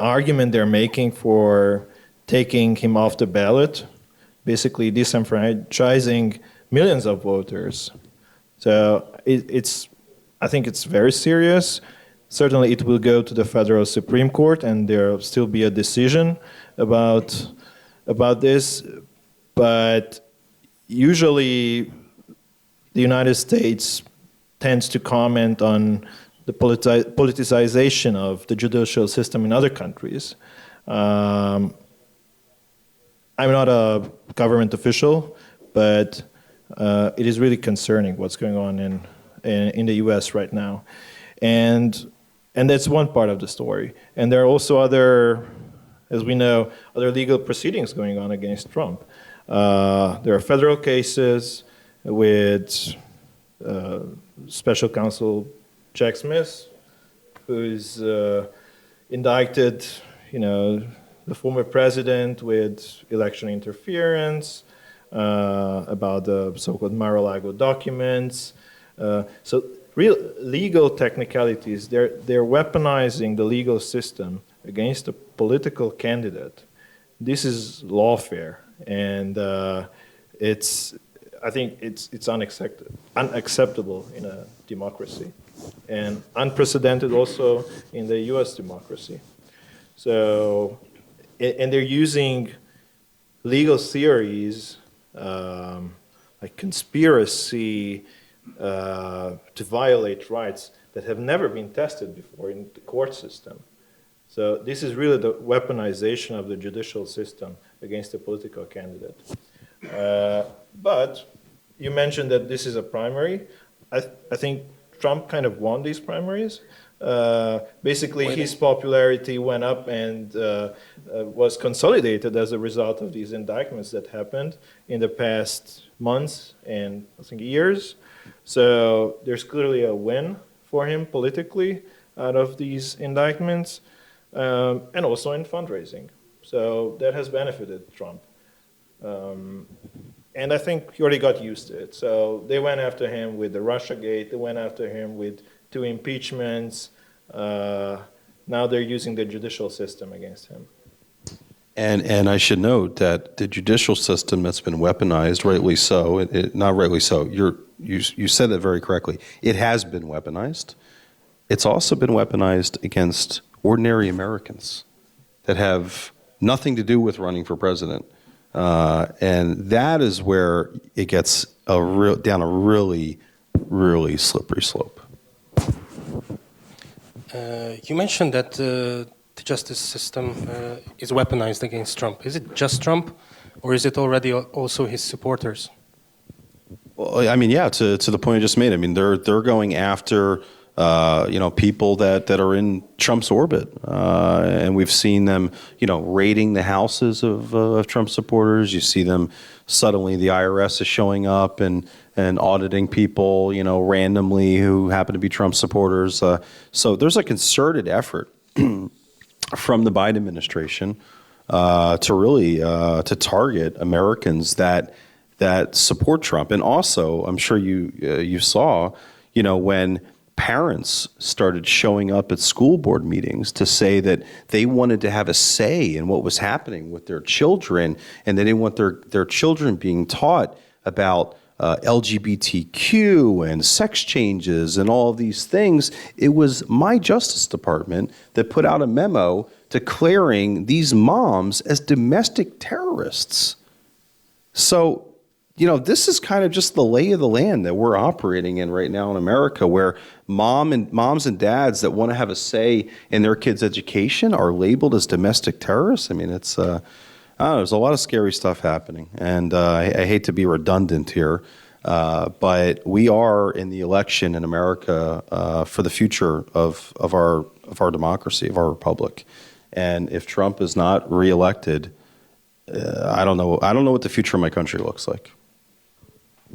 argument they're making for taking him off the ballot, basically disenfranchising millions of voters. So I think it's very serious. Certainly it will go to the federal Supreme Court and there will still be a decision about this. But usually the United States tends to comment on the politicization of the judicial system in other countries. I'm not a government official, but it is really concerning what's going on in the US right now. And that's one part of the story. And there are also other, as we know, other legal proceedings going on against Trump. There are federal cases with Special Counsel Jack Smith, who's indicted, the former president with election interference, about the so-called Mar-a-Lago documents. So real legal technicalities, they're weaponizing the legal system against a political candidate. This is lawfare, and I think it's unacceptable in a democracy, and unprecedented also in the U.S. democracy. So, and they're using legal theories like conspiracy to violate rights that have never been tested before in the court system. So this is really the weaponization of the judicial system against a political candidate. But you mentioned that this is a primary. I think Trump kind of won these primaries. Basically, his popularity went up and was consolidated as a result of these indictments that happened in the past months and I think years. So there's clearly a win for him politically out of these indictments, and also in fundraising. So that has benefited Trump. And I think he already got used to it. So they went after him with the Russiagate, they went after him with 2 impeachments. Now they're using the judicial system against him. And I should note that the judicial system that's been weaponized, rightly so, not rightly so, you said that very correctly. It has been weaponized. It's also been weaponized against ordinary Americans that have nothing to do with running for president. And that is where it gets down a really, really slippery slope. You mentioned that the justice system is weaponized against Trump. Is it just Trump, or is it already also his supporters? Well, I mean, yeah, to the point I just made. I mean, they're going after people that are in Trump's orbit, and we've seen them, raiding the houses of Trump supporters. You see them suddenly. The IRS is showing up and auditing people, randomly who happen to be Trump supporters. So there's a concerted effort from the Biden administration to really to target Americans that support Trump. And also, I'm sure you saw, when parents started showing up at school board meetings to say that they wanted to have a say in what was happening with their children, and they didn't want their children being taught about LGBTQ and sex changes and all of these things. It was my Justice Department that put out a memo declaring these moms as domestic terrorists. So, this is kind of just the lay of the land that we're operating in right now in America, where moms and dads that want to have a say in their kids' education are labeled as domestic terrorists. I mean, it's there's a lot of scary stuff happening, and I hate to be redundant here, but we are in the election in America for the future of our democracy, of our republic, and if Trump is not reelected, I don't know what the future of my country looks like.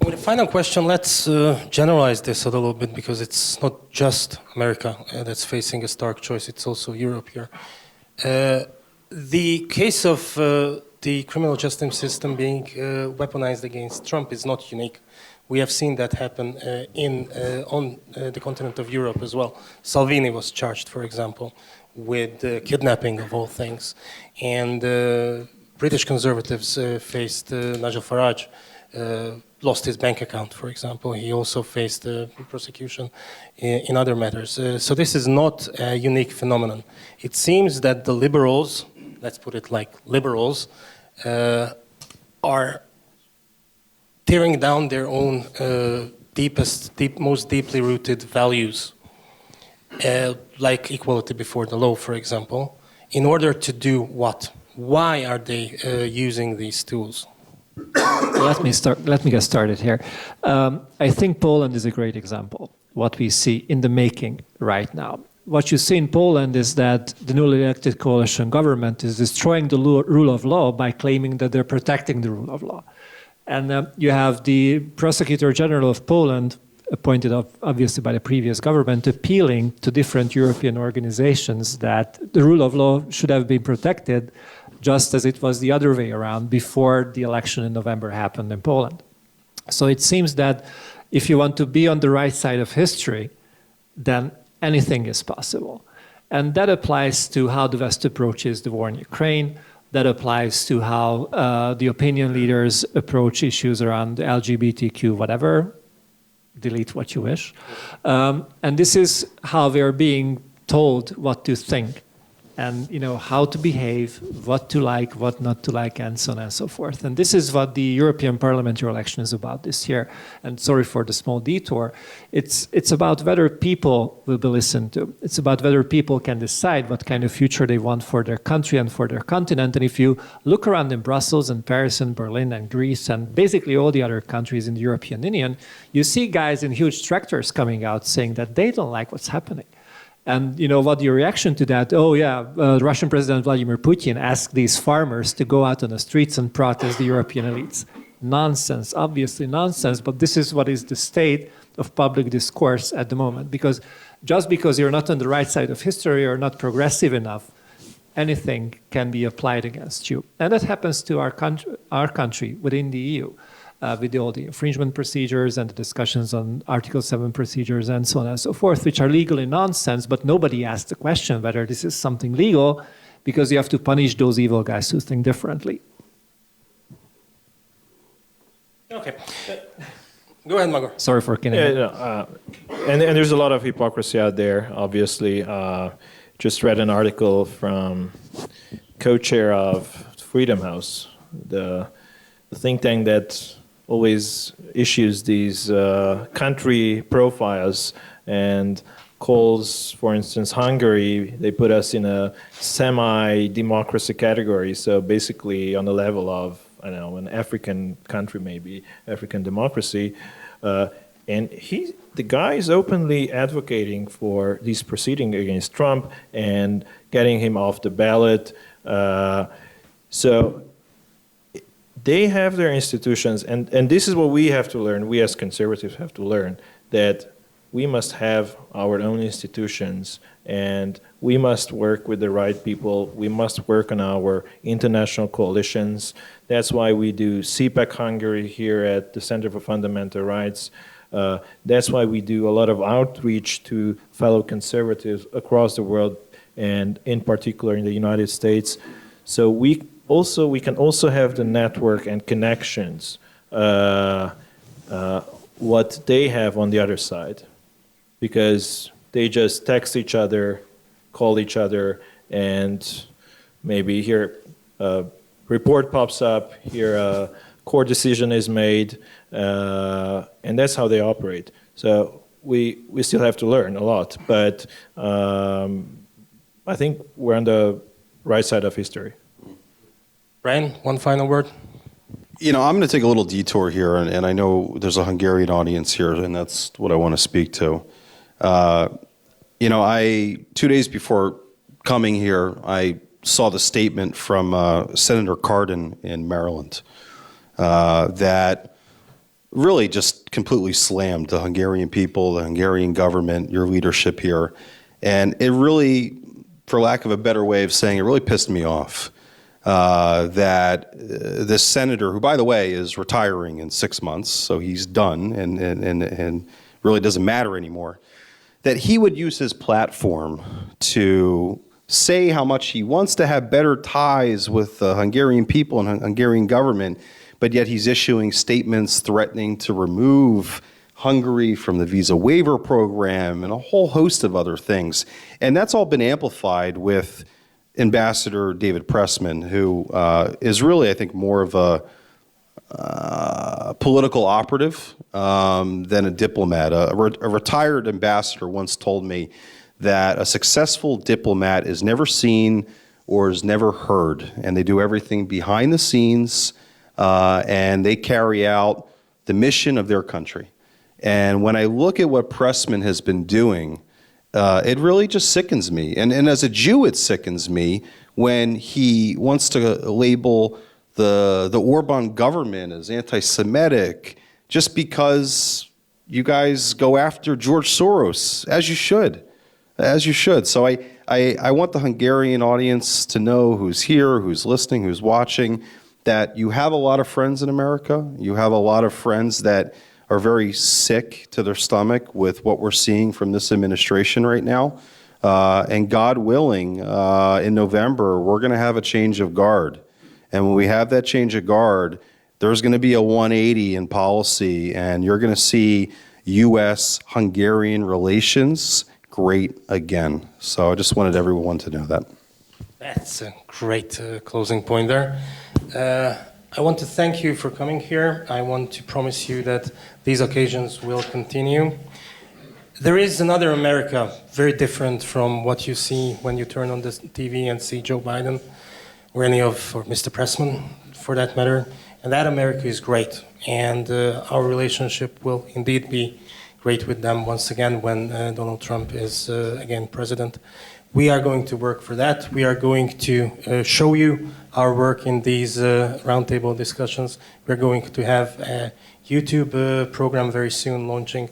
With the final question, let's generalize this a little bit, because it's not just America that's facing a stark choice, it's also Europe here. The case of the criminal justice system being weaponized against Trump is not unique. We have seen that happen on the continent of Europe as well. Salvini was charged, for example, with kidnapping of all things. And British conservatives faced Nigel Farage, lost his bank account, for example. He also faced prosecution in other matters. So this is not a unique phenomenon. It seems that the liberals, let's put it like liberals, are tearing down their own most deeply rooted values, like equality before the law, for example, in order to do what? Why are they using these tools? Let me get started here. I think Poland is a great example, what we see in the making right now. What you see in Poland is that the newly elected coalition government is destroying the rule of law by claiming that they're protecting the rule of law. And you have the Prosecutor General of Poland, appointed obviously by the previous government, appealing to different European organizations that the rule of law should have been protected, just as it was the other way around before the election in November happened in Poland. So it seems that if you want to be on the right side of history, then anything is possible. And that applies to how the West approaches the war in Ukraine. That applies to how the opinion leaders approach issues around LGBTQ, whatever. Delete what you wish. And this is how we are being told what to think and how to behave, what to like, what not to like, and so on and so forth. And this is what the European parliamentary election is about this year. And sorry for the small detour. It's about whether people will be listened to. It's about whether people can decide what kind of future they want for their country and for their continent. And if you look around in Brussels and Paris and Berlin and Greece and basically all the other countries in the European Union, you see guys in huge tractors coming out saying that they don't like what's happening. And what your reaction to that? Russian President Vladimir Putin asked these farmers to go out on the streets and protest the European elites. Nonsense, obviously nonsense, but this is what is the state of public discourse at the moment. Because just because you're not on the right side of history or not progressive enough, anything can be applied against you. And that happens to our country within the EU. With all the infringement procedures and the discussions on Article 7 procedures and so on and so forth, which are legally nonsense, but nobody asked the question whether this is something legal, because you have to punish those evil guys who think differently. Okay. Go ahead, Magor. Sorry for kidding. And there's a lot of hypocrisy out there, obviously. Just read an article from co-chair of Freedom House, the think tank that always issues these country profiles and calls, for instance, Hungary, they put us in a semi-democracy category, so basically on the level of, I don't know, an African country, maybe, African democracy. And the guy is openly advocating for these proceedings against Trump and getting him off the ballot. So they have their institutions, and this is what we have to learn, we as conservatives have to learn, that we must have our own institutions, and we must work with the right people, we must work on our international coalitions. That's why we do CPAC Hungary here at the Center for Fundamental Rights. That's why we do a lot of outreach to fellow conservatives across the world, and in particular in the United States. So we can also have the network and connections, what they have on the other side, because they just text each other, call each other, and maybe here a report pops up, here a court decision is made, and that's how they operate. So we still have to learn a lot, but I think we're on the right side of history. Bryan, one final word. I'm going to take a little detour here, and I know there's a Hungarian audience here, and that's what I want to speak to. 2 days before coming here, I saw the statement from Senator Cardin in Maryland that really just completely slammed the Hungarian people, the Hungarian government, your leadership here. And it really, for lack of a better way of saying it, really pissed me off. That this senator, who, by the way, is retiring in 6 months, so he's done and really doesn't matter anymore, that he would use his platform to say how much he wants to have better ties with the Hungarian people and Hungarian government, but yet he's issuing statements threatening to remove Hungary from the visa waiver program and a whole host of other things. And that's all been amplified with Ambassador David Pressman, who is really, I think, more of a political operative than a diplomat. A retired ambassador once told me that a successful diplomat is never seen or is never heard, and they do everything behind the scenes, and they carry out the mission of their country. And when I look at what Pressman has been doing, it really just sickens me. And as a Jew, it sickens me when he wants to label the Orban government as anti-Semitic just because you guys go after George Soros, as you should. As you should. So I want the Hungarian audience to know, who's here, who's listening, who's watching, that you have a lot of friends in America. You have a lot of friends that are very sick to their stomach with what we're seeing from this administration right now. And God willing, in November, we're going to have a change of guard. And when we have that change of guard, there's going to be a 180 in policy, and you're going to see U.S.-Hungarian relations great again. So I just wanted everyone to know that. That's a great closing point there. I want to thank you for coming here. I want to promise you that these occasions will continue. There is another America, very different from what you see when you turn on the TV and see Joe Biden or Mr. Pressman, for that matter. And that America is great. And our relationship will indeed be great with them once again when Donald Trump is again president. We are going to work for that. We are going to show you our work in these roundtable discussions. We're going to have a YouTube program very soon launching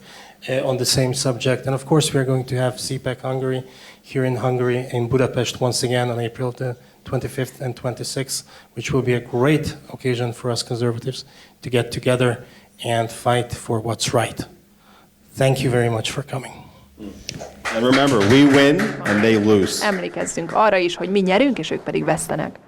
on the same subject. And of course, we're going to have CPAC Hungary here in Hungary, in Budapest, once again on April the 25th and 26th, which will be a great occasion for us conservatives to get together and fight for what's right. Thank you very much for coming. And remember, we win and they lose. Emlékezzünk arra is, hogy mi nyerünk, és ők pedig vesztenek.